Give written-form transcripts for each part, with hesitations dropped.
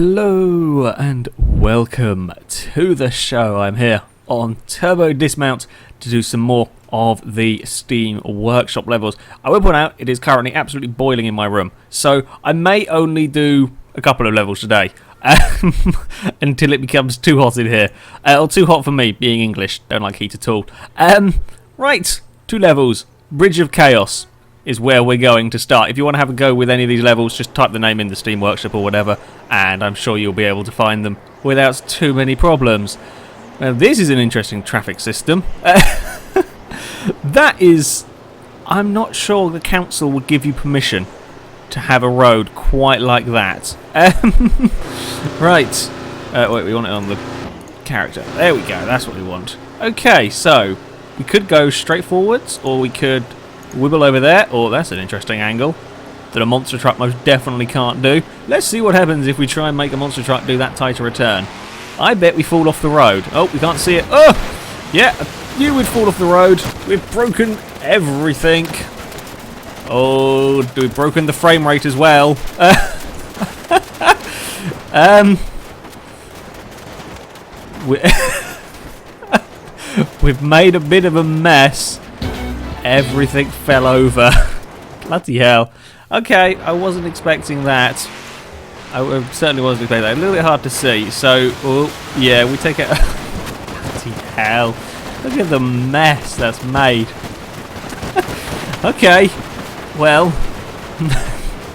Hello and welcome to the show. I'm here on Turbo Dismount to do some more of the Steam Workshop levels. I will point out it is currently absolutely boiling in my room, so I may only do a couple of levels today until it becomes too hot in here, or too hot for me, being English. Don't like heat at all. Right, 2 levels. Bridge of Chaos is where we're going to start. If you want to have a go with any of these levels, just type the name in the Steam Workshop or whatever, and I'm sure you'll be able to find them without too many problems. Now, this is an interesting traffic system. That is... I'm not sure the council would give you permission to have a road quite like that. Right. Wait, we want it on the character. There we go, that's what we want. Okay, so we could go straight forwards, or we could wibble over there. Oh, that's an interesting angle that a monster truck most definitely can't do. Let's see what happens if we try and make a monster truck do that tighter a turn. I bet we fall off the road. Oh, we can't see it. Oh! Yeah, I knew we'd fall off the road. We've broken everything. Oh, we've broken the frame rate as well. We've made a bit of a mess. Everything fell over. Bloody hell. Okay, I wasn't expecting that. I certainly wasn't expecting that. A little bit hard to see. So, oh, yeah, we take it. Bloody hell. Look at the mess that's made. Okay. Well,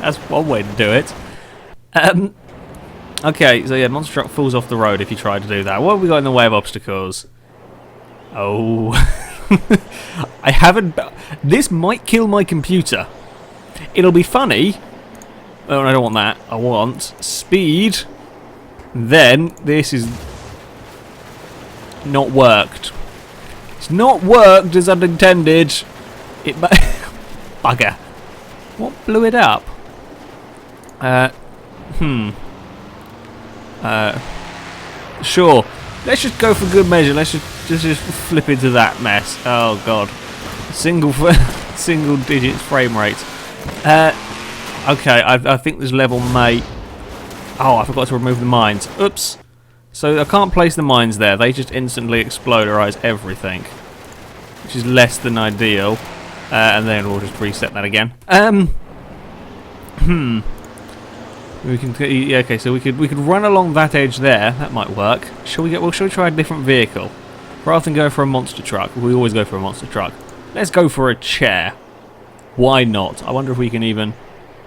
that's one way to do it. Okay, so yeah, monster truck falls off the road if you try to do that. What have we got in the way of obstacles? Oh, I haven't... This might kill my computer. It'll be funny. Oh, I don't want that. I want speed. Then this is not worked. It's not worked as I'd intended. It bugger. What blew it up? Sure. Let's just go for good measure. Let's just flip into that mess. Oh god. Single digit frame rate. Okay, I think this level may... Oh, I forgot to remove the mines. Oops. So I can't place the mines there. They just instantly exploderize everything, which is less than ideal. And then we'll just reset that again. We can... Yeah, okay, so we could run along that edge there. That might work. Shall we try a different vehicle? Rather than go for a monster truck. We always go for a monster truck. Let's go for a chair. Why not? I wonder if we can even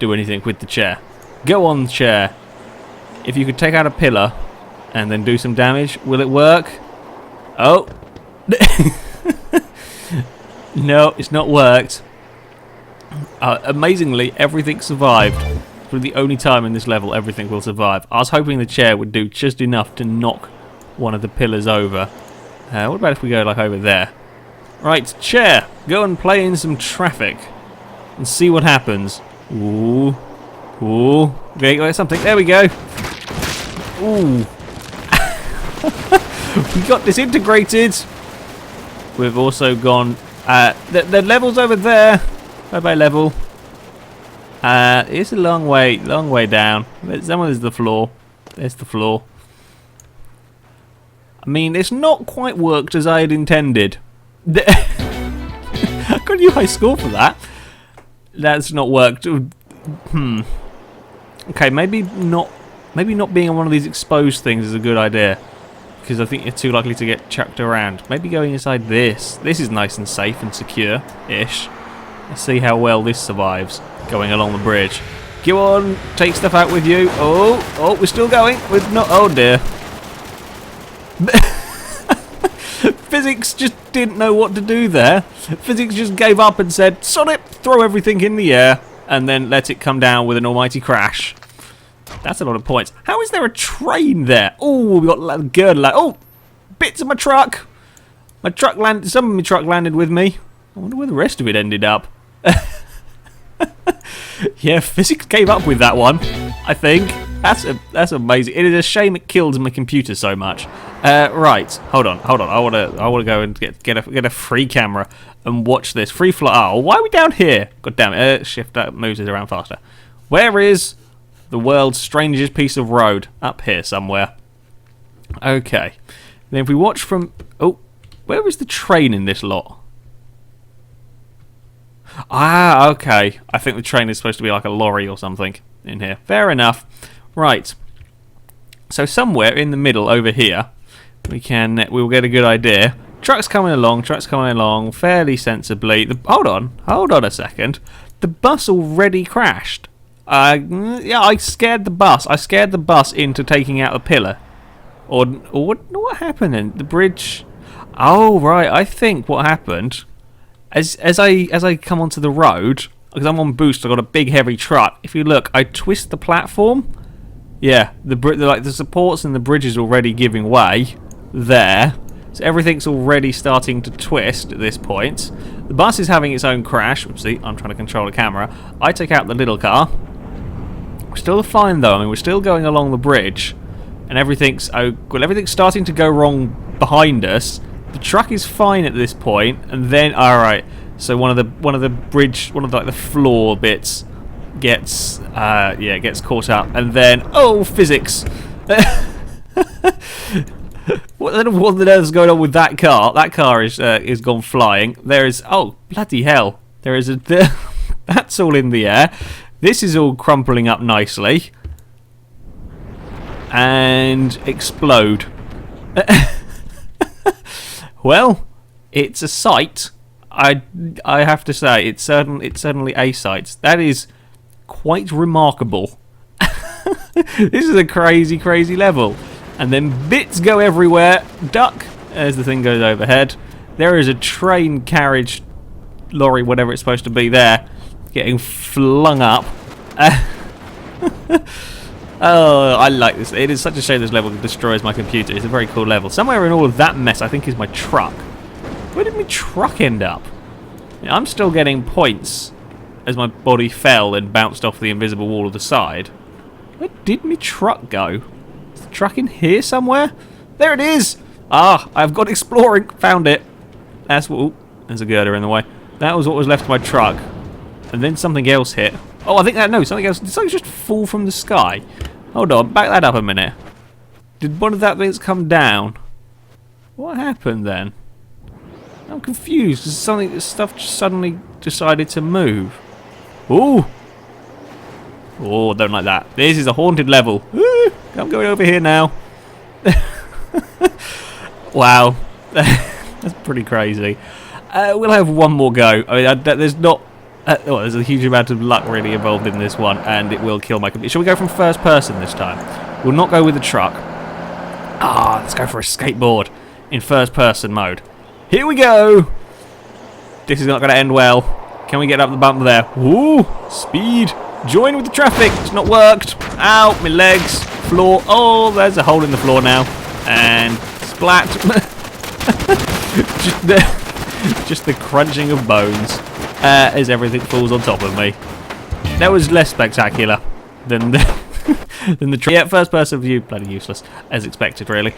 do anything with the chair. Go on, chair. If you could take out a pillar and then do some damage, will it work? Oh. No, it's not worked. Amazingly, everything survived. For the only time in this level everything will survive. I was hoping the chair would do just enough to knock one of the pillars over. What about if we go like over there? Right, chair, go and play in some traffic and see what happens. Ooh. Ooh. Okay, something. There we go. Ooh. We got disintegrated. We've also gone... the level's over there. Bye-bye level. It's a long way down. There's the floor. There's the floor. I mean, it's not quite worked as I had intended. I got a new high score for that. That's not worked. Okay, maybe not being on one of these exposed things is a good idea, because I think you're too likely to get chucked around. Maybe going inside this. This is nice and safe and secure-ish. Let's see how well this survives. Going along the bridge. Go on, take stuff out with you. Oh, we're still going. We're not. Oh dear. Physics just didn't know what to do there. Physics just gave up and said, "Sod it, throw everything in the air, and then let it come down with an almighty crash." That's a lot of points. How is there a train there? Oh, we got a girdle. Oh, bits of my truck. Some of my truck landed with me. I wonder where the rest of it ended up. Yeah, physics gave up with that one, I think. That's amazing. It is a shame it kills my computer so much. Right, hold on. I wanna go and get a free camera and watch this free fly. Oh, why are we down here? God damn it! Shift that moves it around faster. Where is The world's strangest piece of road. Up here somewhere. Okay. Then if we watch from... Oh, where was the train in this lot? Ah, okay. I think the train is supposed to be like a lorry or something in here. Fair enough. Right. So somewhere in the middle over here, we'll get a good idea. Truck's coming along fairly sensibly. Hold on a second. The bus already crashed. Yeah, I scared the bus. I scared the bus into taking out a pillar. Or what happened then? The bridge. Oh right, I think what happened as I come onto the road, because I'm on boost, I've got a big heavy truck. If you look, I twist the platform. Yeah, the supports and the bridge is already giving way there. So everything's already starting to twist at this point. The bus is having its own crash. Oopsie, I'm trying to control the camera. I take out the little car. We're still fine though. I mean, we're still going along the bridge, and everything's starting to go wrong behind us. The truck is fine at this point, and then all right. So one of the floor bits gets caught up, and then physics. What on earth is going on with that car? That car is gone flying. There is bloody hell. There is that's all in the air. This is all crumpling up nicely and explode. Well, it's a sight. I have to say, it's certainly a sight. That is quite remarkable. This is a crazy, crazy level. And then bits go everywhere. Duck as the thing goes overhead. There is a train carriage, lorry, whatever it's supposed to be there, getting flung up. Oh, I like this. It is such a shame this level destroys my computer. It's a very cool level. Somewhere in all of that mess, I think, is my truck. Where did my truck end up? I'm still getting points as my body fell and bounced off the invisible wall of the side. Where did my truck go? Is the truck in here somewhere? There it is! Ah, I've gone exploring. Found it. That's what... Ooh, there's a girder in the way. That was what was left of my truck. And then something else hit. Oh, I think that... No, something else. Did something just fall from the sky? Hold on, back that up a minute. Did one of that things come down? What happened then? I'm confused. Stuff just suddenly decided to move. Ooh! Oh, I don't like that. This is a haunted level. Ooh, I'm going over here now. Wow. That's pretty crazy. We'll have one more go. I mean, there's not... there's a huge amount of luck really involved in this one, and it will kill my computer. Shall we go from first person this time? We'll not go with the truck. Let's go for a skateboard in first person mode. Here we go! This is not going to end well. Can we get up the bump there? Woo! Speed! Join with the traffic! It's not worked! Ow! My legs! Floor! Oh, there's a hole in the floor now. And splat! just the crunching of bones as everything falls on top of me. That was less spectacular than the yeah, first person view, bloody useless, as expected really.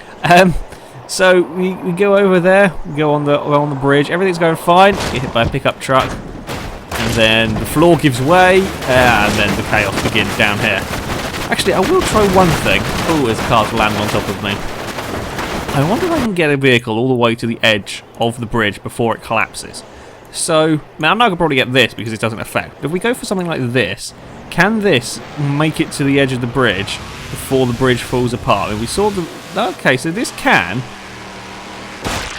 So we go over there, we go on the bridge, everything's going fine, get hit by a pickup truck, and then the floor gives way, and then the chaos begins down here. Actually, I will try one thing. Oh, as cars land on top of me. I wonder if I can get a vehicle all the way to the edge of the bridge before it collapses. So, now I know I could probably get this because it doesn't affect. But if we go for something like this, can this make it to the edge of the bridge before the bridge falls apart? And we saw the... Okay, so this can...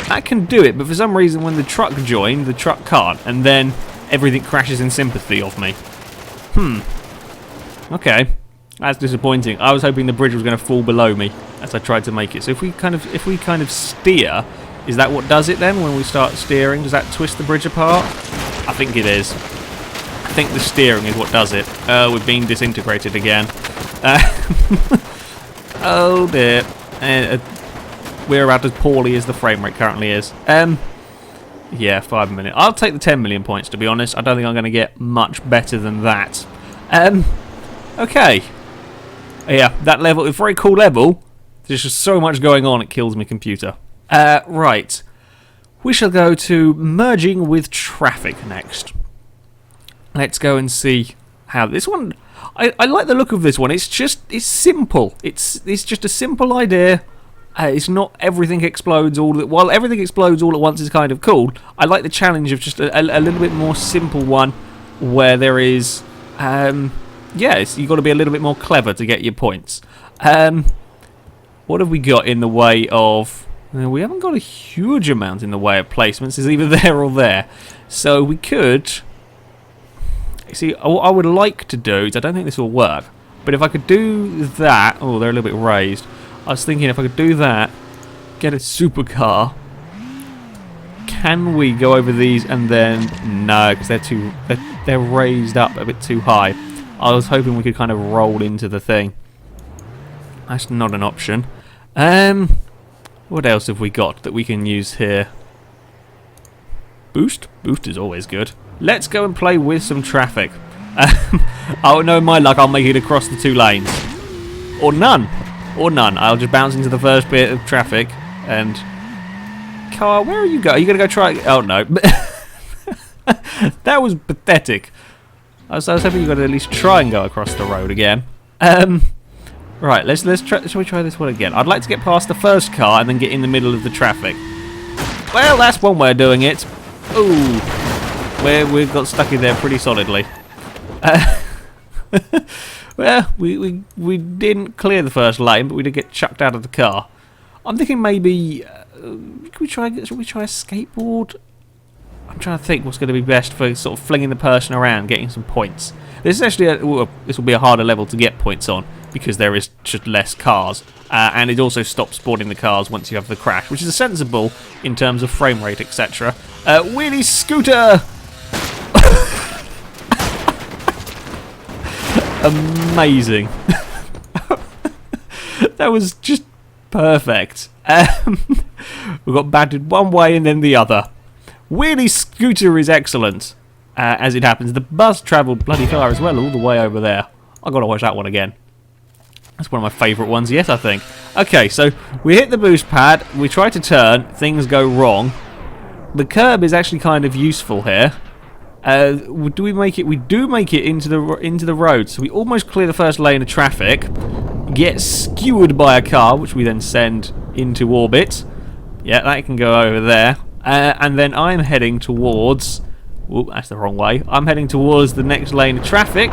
That can do it, but for some reason when the truck joined, the truck can't. And then everything crashes in sympathy of me. Okay. That's disappointing. I was hoping the bridge was going to fall below me as I tried to make it. So if we kind of steer... Is that what does it then when we start steering? Does that twist the bridge apart? I think it is. I think the steering is what does it. We're being disintegrated again. Oh dear. We're about as poorly as the frame rate currently is. Yeah, 5 minutes. I'll take the 10 million points, to be honest. I don't think I'm going to get much better than that. Okay. Yeah, that level, a very cool level. There's just so much going on, it kills my computer. Right. We shall go to merging with traffic next. Let's go and see how this one. I like the look of this one. It's simple. It's just a simple idea. It's not everything explodes all. While everything explodes all at once is kind of cool. I like the challenge of just a little bit more simple one, where there is, yes, you've got to be a little bit more clever to get your points. What have we got in the way of? We haven't got a huge amount in the way of placements. It's either there or there. So we could. See, what I would like to do is, I don't think this will work, but if I could do that. Oh, they're a little bit raised. I was thinking if I could do that, get a supercar. Can we go over these and then no, because they're raised up a bit too high. I was hoping we could kind of roll into the thing. That's not an option. What else have we got that we can use here? Boost? Boost is always good. Let's go and play with some traffic. Oh no, my luck, I'll make it across the 2 lanes. Or none. Or none. I'll just bounce into the first bit of traffic and... Car, where are you going? Are you going to go try... Oh no. That was pathetic. I was hoping you were going to at least try and go across the road again. Right, let's try. Shall we try this one again? I'd like to get past the first car and then get in the middle of the traffic. Well, that's one way of doing it. Ooh. We've got stuck in there pretty solidly. Well, we didn't clear the first lane, but we did get chucked out of the car. I'm thinking maybe should we try a skateboard? I'm trying to think what's going to be best for sort of flinging the person around, getting some points. This is actually this will be a harder level to get points on because there is just less cars, and it also stops spawning the cars once you have the crash, which is sensible in terms of frame rate, etc. Wheelie scooter. Amazing. That was just perfect. We got battered one way and then the other. Wheelie scooter is excellent. As it happens, the bus travelled bloody far as well, all the way over there. I've got to watch that one again. That's one of my favourite ones yet, I think. Okay, so we hit the boost pad, we try to turn, things go wrong. The curb is actually kind of useful here. Do we make it? We do make it into the road, so we almost clear the first lane of traffic, get skewered by a car, which we then send into orbit. Yeah, that can go over there. And then I'm heading towards... Oop, that's the wrong way. I'm heading towards the next lane of traffic.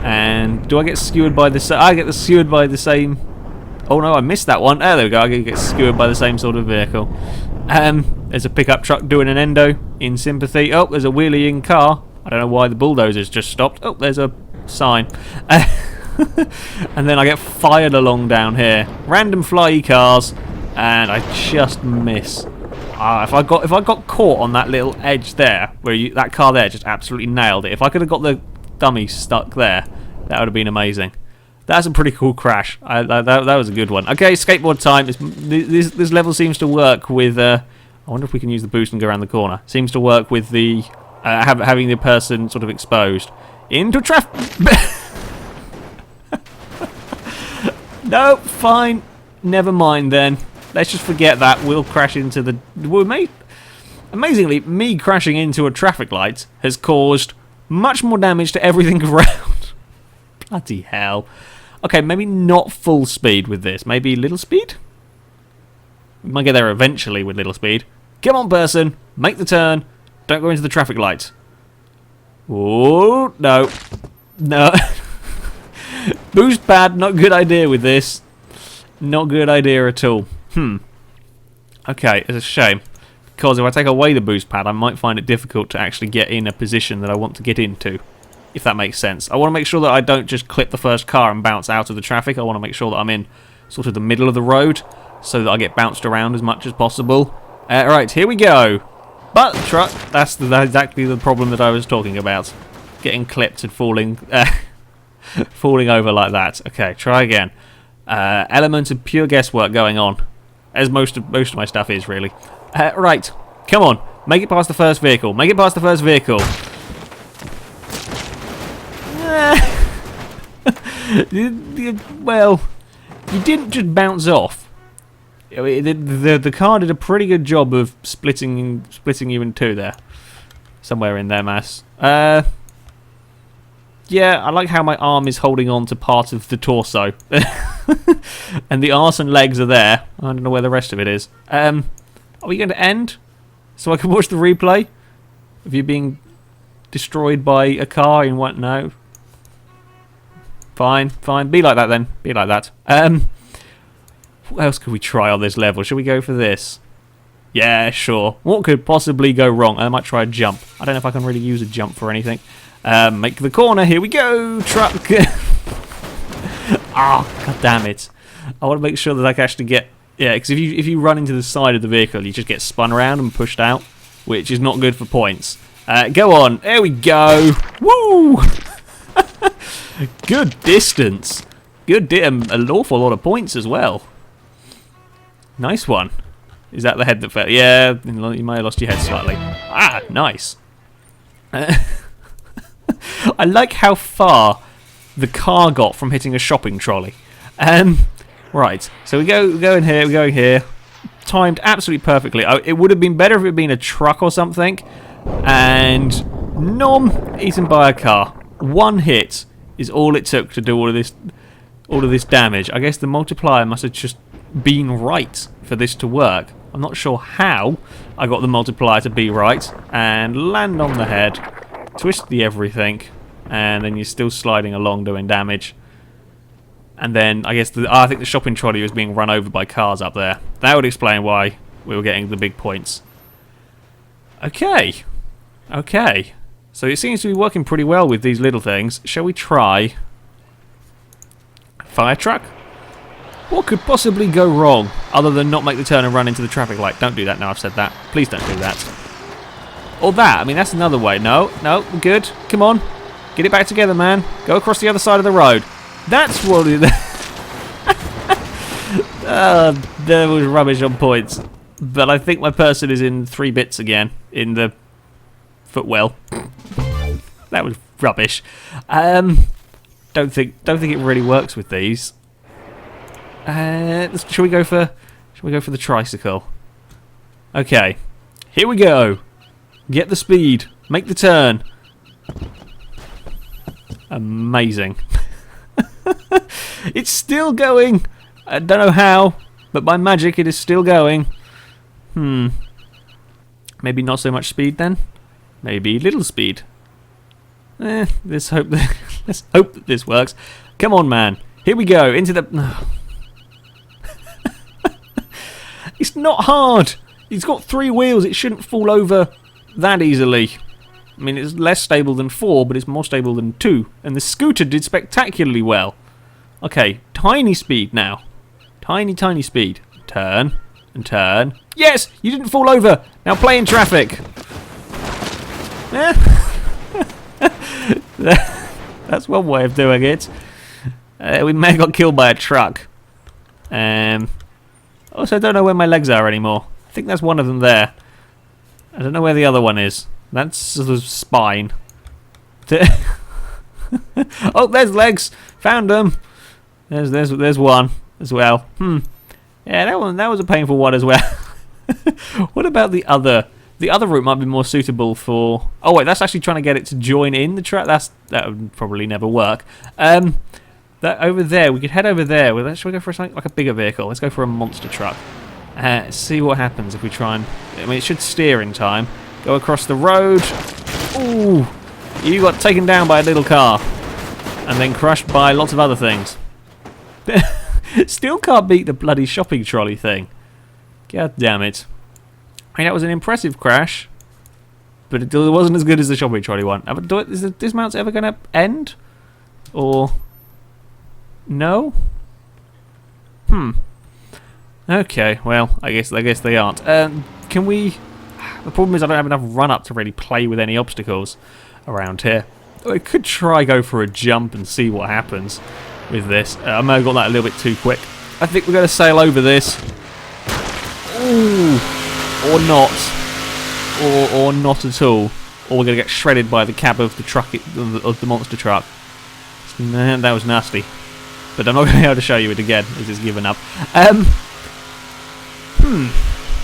And do I get skewered by the same... I get skewered by the same... Oh no, I missed that one. Oh, there we go. I get skewered by the same sort of vehicle. There's a pickup truck doing an endo in sympathy. Oh, there's a wheeling car. I don't know why the bulldozer's just stopped. Oh, there's a sign. And then I get fired along down here. Random flyy cars. And I just miss. If I got caught on that little edge there, where that car there just absolutely nailed it. If I could have got the dummy stuck there, that would have been amazing. That's a pretty cool crash. That was a good one. Okay, skateboard time. This level seems to work with... I wonder if we can use the boost and go around the corner. Seems to work with the having the person sort of exposed into traffic. No, fine. Never mind then. Let's just forget that. We'll crash into the... Amazingly, me crashing into a traffic light has caused much more damage to everything around. Bloody hell. Okay, maybe not full speed with this. Maybe little speed? We might get there eventually with little speed. Come on, person. Make the turn. Don't go into the traffic light. Oh, no. No. Boost pad, not good idea with this. Not good idea at all. Okay, it's a shame. Because if I take away the boost pad, I might find it difficult to actually get in a position that I want to get into. If that makes sense. I want to make sure that I don't just clip the first car and bounce out of the traffic. I want to make sure that I'm in sort of the middle of the road so that I get bounced around as much as possible. Right, here we go. But truck, that's exactly the problem that I was talking about. Getting clipped and falling falling over like that. Okay, try again. Element of pure guesswork going on. As most of my stuff is, really. Right, come on. Make it past the first vehicle. Make it past the first vehicle. Well, you didn't just bounce off. The car did a pretty good job of splitting you in two there. Somewhere in there, mass. Yeah, I like how my arm is holding on to part of the torso. And the arse and legs are there. I don't know where the rest of it is. Are we going to end? So I can watch the replay of you being destroyed by a car in what? No. Fine, fine. Be like that then. Be like that. What else could we try on this level? Should we go for this? Yeah, sure. What could possibly go wrong? I might try a jump. I don't know if I can really use a jump for anything. Make the corner. Here we go. Truck. Ah, god damn it. I want to make sure that I can actually get... Yeah, because if you run into the side of the vehicle, you just get spun around and pushed out, which is not good for points. Go on. There we go. Woo! Good distance. An awful lot of points as well. Nice one. Is that the head that fell? Yeah, you might have lost your head slightly. Ah, nice. I like how far the car got from hitting a shopping trolley. Right, so we go in here, we're going here. Timed absolutely perfectly. It would have been better if it had been a truck or something. And nom, eaten by a car. One hit is all it took to do all of this damage. I guess the multiplier must have just been right for this to work. I'm not sure how I got the multiplier to be right. And land on the head, twist the everything, and then you're still sliding along doing damage. And then I guess I think the shopping trolley was being run over by cars up there. That would explain why we were getting the big points. Okay. Okay. So it seems to be working pretty well with these little things. Shall we try fire truck? What could possibly go wrong other than not make the turn and run into the traffic light? Don't do that now I've said that. Please don't do that. Or that. I mean, that's another way. No, no, we're good. Come on. Get it back together, man. Go across the other side of the road. That's what it... There was rubbish on points. But I think my person is in 3 bits again. In the footwell. That was rubbish. Don't think it really works with these. Shall we go for the tricycle? Okay. Here we go. Get the speed. Make the turn. Amazing. It's still going. I don't know how, but by magic it is still going. Maybe not so much speed then. Maybe little speed. Let's hope that this works. Come on, man. Here we go into the. It's not hard. It's got 3 wheels. It shouldn't fall over that easily. I mean, it's less stable than 4, but it's more stable than 2. And the scooter did spectacularly well. Okay, tiny speed now. Tiny, tiny speed. Turn and turn. Yes, you didn't fall over. Now play in traffic. That's one way of doing it. We may have got killed by a truck. Also, I don't know where my legs are anymore. I think that's one of them there. I don't know where the other one is. That's the spine. Oh, there's legs. Found them. There's one as well. Yeah, that was a painful one as well. What about the other? The other route might be more suitable for... Oh wait, that's actually trying to get it to join in the track. That would probably never work. That over there, we could head over there. Should we go for something like a bigger vehicle? Let's go for a monster truck. See what happens if we try and... I mean, it should steer in time. Go across the road. Ooh, you got taken down by a little car, and then crushed by lots of other things. Still can't beat the bloody shopping trolley thing. God damn it. I mean, that was an impressive crash, but it wasn't as good as the shopping trolley one. Is the dismounts ever going to end? Or... No? Okay, well, I guess they aren't. Can we... The problem is I don't have enough run-up to really play with any obstacles around here. I could try go for a jump and see what happens with this. I may have got that a little bit too quick. I think we're going to sail over this. Ooh. Or not. Or not at all. Or we're going to get shredded by the cab of the truck, of the monster truck. That was nasty. But I'm not going to be able to show you it again, as it's given up.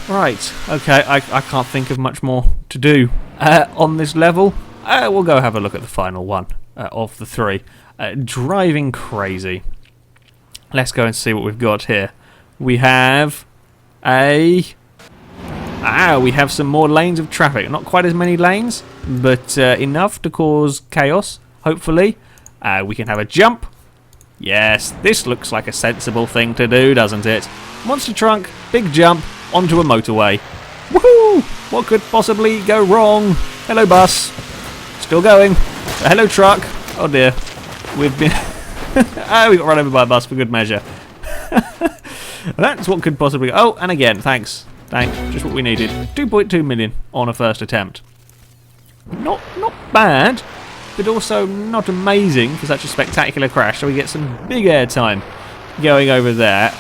Right. Okay, I can't think of much more to do on this level. We'll go have a look at the final one. of the three. Driving crazy. Let's go and see what we've got here. We have we have some more lanes of traffic. Not quite as many lanes, but enough to cause chaos, hopefully. We can have a jump. Yes, this looks like a sensible thing to do, doesn't it? Monster truck, big jump, onto a motorway. Woohoo! What could possibly go wrong? Hello, bus. Still going. Hello, truck. Oh dear. We've been... we got run over by a bus for good measure. That's what could possibly... Oh, and again, thanks. Thanks, just what we needed. 2.2 million on a first attempt. Not bad, but also not amazing for such a spectacular crash. So we get some big airtime going over there.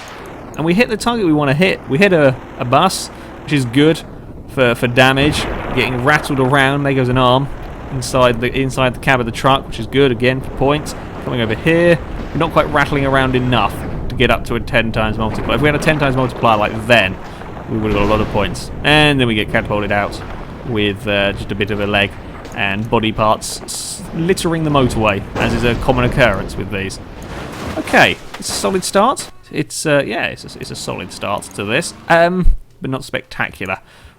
And we hit the target we want to hit. We hit a bus, which is good for damage. Getting rattled around. There goes an arm inside the cab of the truck, which is good, again, for points. Coming over here. We're not quite rattling around enough to get up to a 10 times multiplier. If we had a 10 times multiplier like then, we would have got a lot of points. And then we get catapulted out with just a bit of a leg and body parts littering the motorway, as is a common occurrence with these. Okay, it's a solid start. It's a solid start to this, but not spectacular.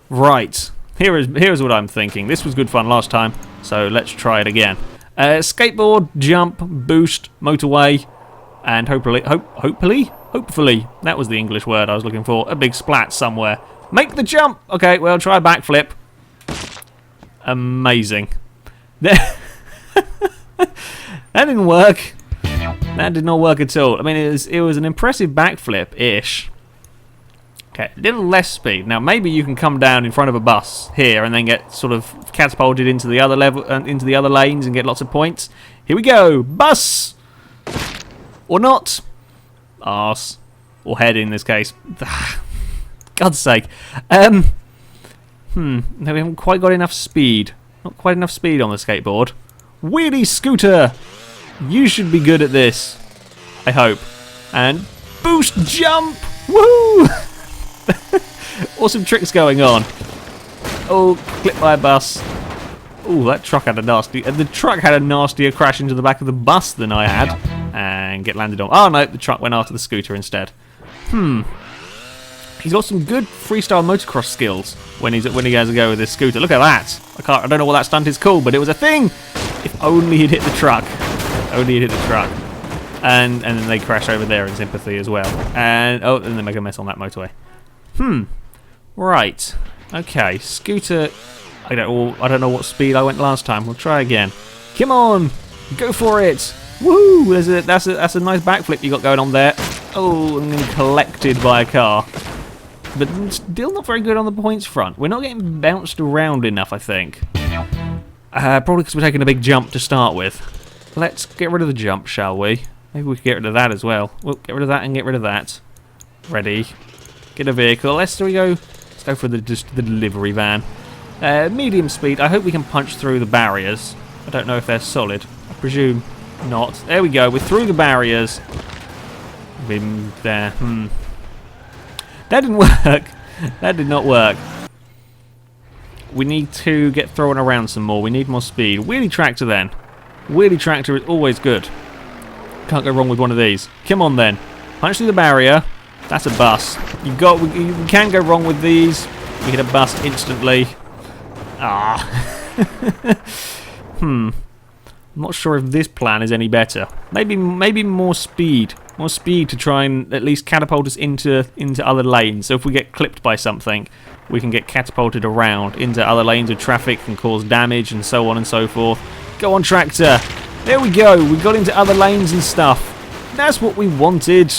Right, here's what I'm thinking. This was good fun last time, so let's try it again. Skateboard, jump, boost, motorway, and hopefully, that was the English word I was looking for. A big splat somewhere. Make the jump. Okay, well, try a backflip. Amazing. That didn't work. That did not work at all. I mean, it was an impressive backflip-ish. Okay, a little less speed. Now, maybe you can come down in front of a bus here and then get sort of catapulted into the other level, into the other lanes and get lots of points. Here we go. Bus! Or not. Arse. Or head in this case. God's sake. No, we haven't quite got enough speed. Not quite enough speed on the skateboard. Wheelie scooter! You should be good at this. I hope. And boost jump! Woo! Awesome tricks going on. Oh, clipped by a bus. Oh, that truck had a nasty... the truck had a nastier crash into the back of the bus than I had. And get landed on... Oh, no, the truck went after the scooter instead. He's got some good freestyle motocross skills when he has a go with this scooter. Look at that. I don't know what that stunt is called, but it was a thing. If only he'd hit the truck. Only he'd hit the truck. And then they crash over there in sympathy as well. And they make a mess on that motorway. Right. Okay. Scooter. I don't know what speed I went last time. We'll try again. Come on. Go for it. Woo! That's a nice backflip you got going on there. Oh, I'm getting collected by a car. But still not very good on the points front. We're not getting bounced around enough, I think. Probably because we're taking a big jump to start with. Let's get rid of the jump, shall we? Maybe we can get rid of that as well. We'll get rid of that and get rid of that. Ready. Get a vehicle. Let's go for the delivery van. Medium speed. I hope we can punch through the barriers. I don't know if they're solid. I presume not. There we go. We're through the barriers. Been there. That didn't work. That did not work. We need to get thrown around some more. We need more speed. Wheelie tractor then. Wheelie tractor is always good. Can't go wrong with one of these. Come on then. Punch through the barrier. That's a bus. You can't go wrong with these. We hit a bus instantly. I'm not sure if this plan is any better. Maybe more speed. More speed to try and at least catapult us into other lanes. So if we get clipped by something, we can get catapulted around into other lanes of traffic and cause damage and so on and so forth. Go on, tractor. There we go. We got into other lanes and stuff. That's what we wanted.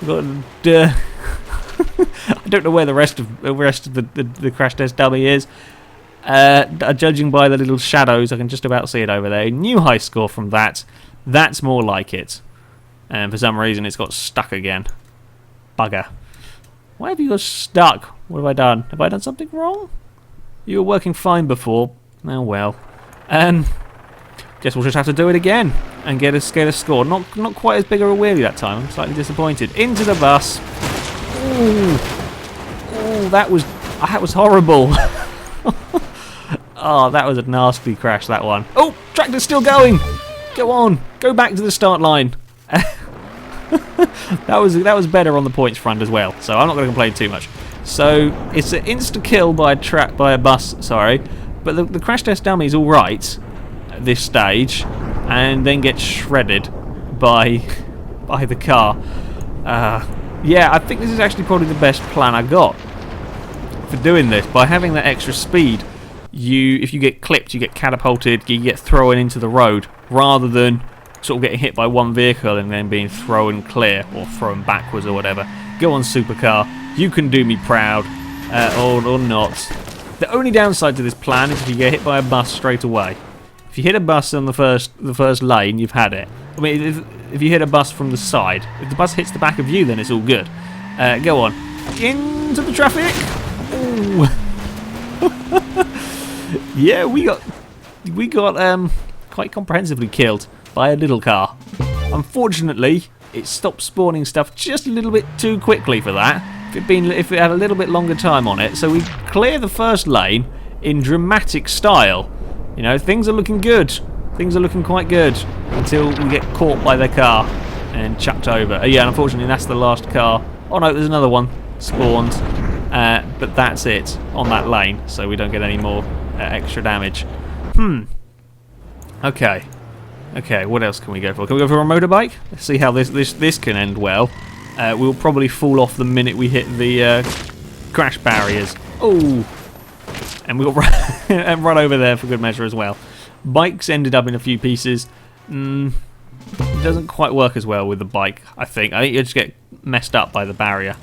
We got. I don't know where the rest of the crash test dummy is. Judging by the little shadows, I can just about see it over there. New high score from that. That's more like it. And for some reason, it's got stuck again. Bugger. Why have you got stuck? What have I done? Have I done something wrong? You were working fine before. Oh well. Guess we'll just have to do it again and get a score. Not quite as big of a wheelie that time. I'm slightly disappointed. Into the bus. Ooh, that was horrible. Oh, that was a nasty crash, that one. Oh, tractor's still going. Go on, go back to the start line. that was better on the points front as well, so I'm not going to complain too much. So it's an insta kill by a bus, sorry, but the crash test dummy is all right at this stage, and then gets shredded by the car. Yeah, I think this is actually probably the best plan I got for doing this. By having that extra speed, if you get clipped, you get catapulted, you get thrown into the road, rather than sort of getting hit by one vehicle and then being thrown clear or thrown backwards or whatever. Go on, supercar, you can do me proud, or not. The only downside to this plan is if you get hit by a bus straight away. If you hit a bus on the first lane, you've had it. I mean, if you hit a bus from the side, if the bus hits the back of you, then it's all good. Go on, into the traffic. Ooh. Yeah, we got quite comprehensively killed by a little car. Unfortunately, it stopped spawning stuff just a little bit too quickly for that. If it had a little bit longer time on it, so we clear the first lane in dramatic style. You know, things are looking good. Things are looking quite good until we get caught by their car and chucked over. Yeah, and unfortunately that's the last car. Oh no, there's another one spawned, but that's it on that lane, so we don't get any more extra damage. Okay, what else can we go for? Can we go for a motorbike? Let's see how this can end well. We'll probably fall off the minute we hit the crash barriers. Oh, and we'll run over there for good measure as well. Bikes ended up in a few pieces. It doesn't quite work as well with the bike, I think. I think you just get messed up by the barrier.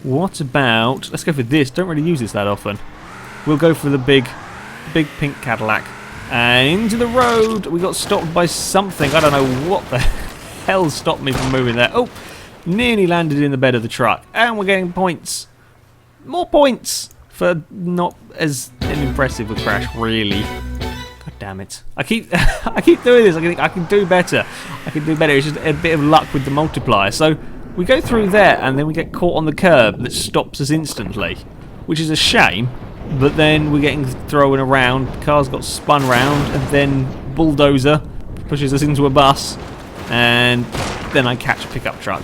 What about... Let's go for this. Don't really use this that often. We'll go for the big pink Cadillac. And into the road. We got stopped by something. I don't know what the hell stopped me from moving there. Oh, nearly landed in the bed of the truck. And we're getting points. More points for not as an impressive a crash, really. God damn it. I keep doing this. I can do better. I can do better. It's just a bit of luck with the multiplier. So we go through there and then we get caught on the curb that stops us instantly, which is a shame. But then we're getting thrown around. Cars got spun round, and then bulldozer pushes us into a bus, and then I catch a pickup truck.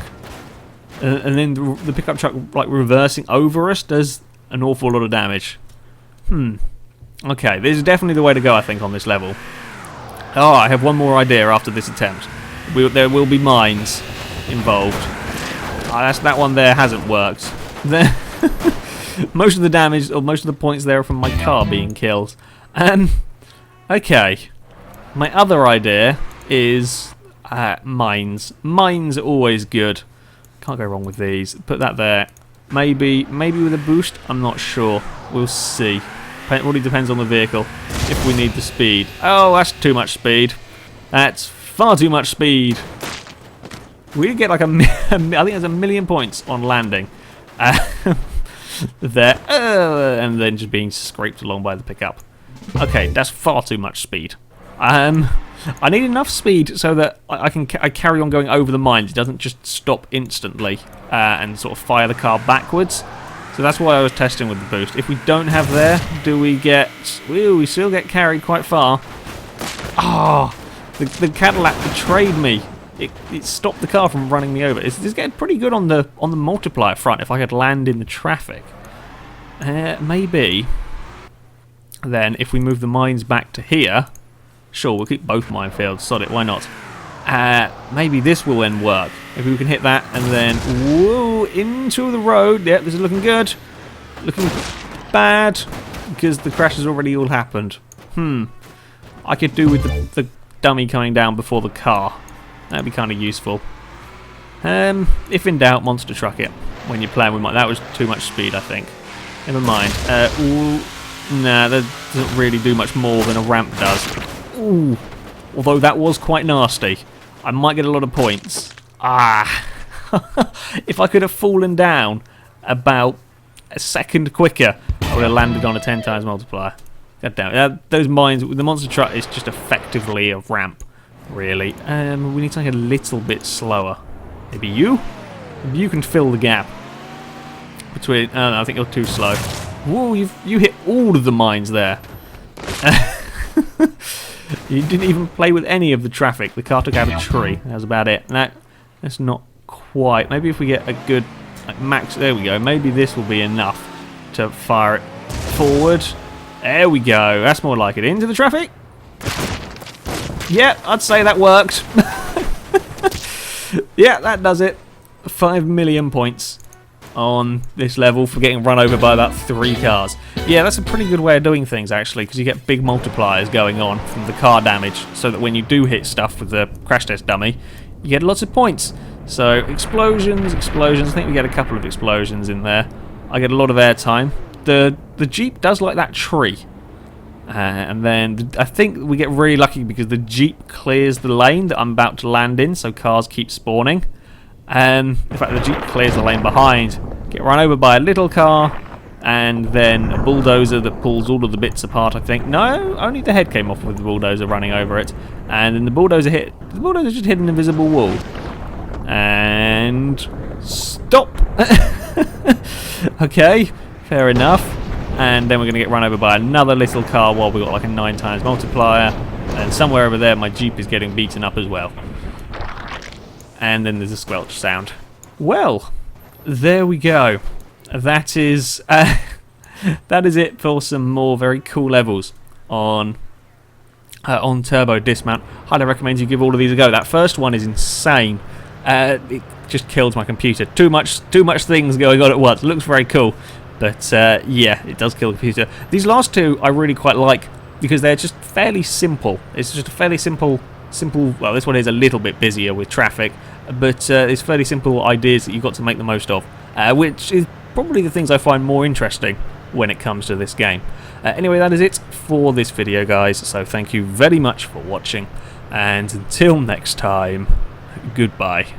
And then the pickup truck, like reversing over us, does an awful lot of damage. Okay, this is definitely the way to go, I think, on this level. Oh, I have one more idea after this attempt. There will be mines involved. That one there hasn't worked. Most of the damage, or most of the points there are from my car being killed. Okay. My other idea is mines. Mines are always good. Can't go wrong with these. Put that there. Maybe with a boost? I'm not sure. We'll see. It really depends on the vehicle. If we need the speed. Oh, that's too much speed. That's far too much speed. We did get like I think there's 1 million points on landing. There, and then just being scraped along by the pickup. Okay, that's far too much speed. I need enough speed so that I carry on going over the mines. It doesn't just stop instantly and sort of fire the car backwards. So that's why I was testing with the boost. If we don't have there, do we get... Ooh, we still get carried quite far. Ah, the Cadillac betrayed me. It stopped the car from running me over. It's getting pretty good on the multiplier front. If I could land in the traffic, maybe. Then if we move the mines back to here, sure, we'll keep both minefields. Sod it, why not? Maybe this will then work. If we can hit that and then whoa, into the road. Yep, this is looking good. Looking bad because the crash has already all happened. I could do with the dummy coming down before the car. That'd be kind of useful. If in doubt, monster truck it when you're playing with mine. That was too much speed, I think. Never mind. Nah, that doesn't really do much more than a ramp does. Ooh, although that was quite nasty. I might get a lot of points. If I could have fallen down about a second quicker, I would have landed on a 10 times multiplier. God damn it. Those mines, the monster truck is just effectively a ramp. Really. We need something a little bit slower. Maybe you? Maybe you can fill the gap between... Oh, no, I think you're too slow. Whoa, you hit all of the mines there. You didn't even play with any of the traffic. The car took out a tree. That was about it. No, that's not quite. Maybe if we get a good max... There we go. Maybe this will be enough to fire it forward. There we go. That's more like it. Into the traffic. Yeah, I'd say that worked. Yeah, that does it. 5 million points on this level for getting run over by about 3 cars. Yeah, that's a pretty good way of doing things, actually, because you get big multipliers going on from the car damage, so that when you do hit stuff with the crash test dummy, you get lots of points. So, explosions, I think we get a couple of explosions in there. I get a lot of airtime. The Jeep does like that tree. And then I think we get really lucky because the Jeep clears the lane that I'm about to land in, so cars keep spawning. In fact, the Jeep clears the lane behind, get run over by a little car, and then a bulldozer that pulls all of the bits apart, I think. No, only the head came off with the bulldozer running over it. And then the bulldozer just hit an invisible wall. And... stop! Okay, fair enough. And then we're going to get run over by another little car while we've got like a 9 times multiplier. And somewhere over there my Jeep is getting beaten up as well. And then there's a squelch sound. Well, there we go. That is it for some more very cool levels on Turbo Dismount. Highly recommend you give all of these a go. That first one is insane. It just killed my computer. Too much things going on at once. It looks very cool, but yeah, it does kill the computer. These last two I really quite like because they're just fairly simple. It's just a fairly simple. Well, this one is a little bit busier with traffic, but it's fairly simple ideas that you've got to make the most of, which is probably the things I find more interesting when it comes to this game. Anyway, that is it for this video, guys, so thank you very much for watching, and until next time, goodbye.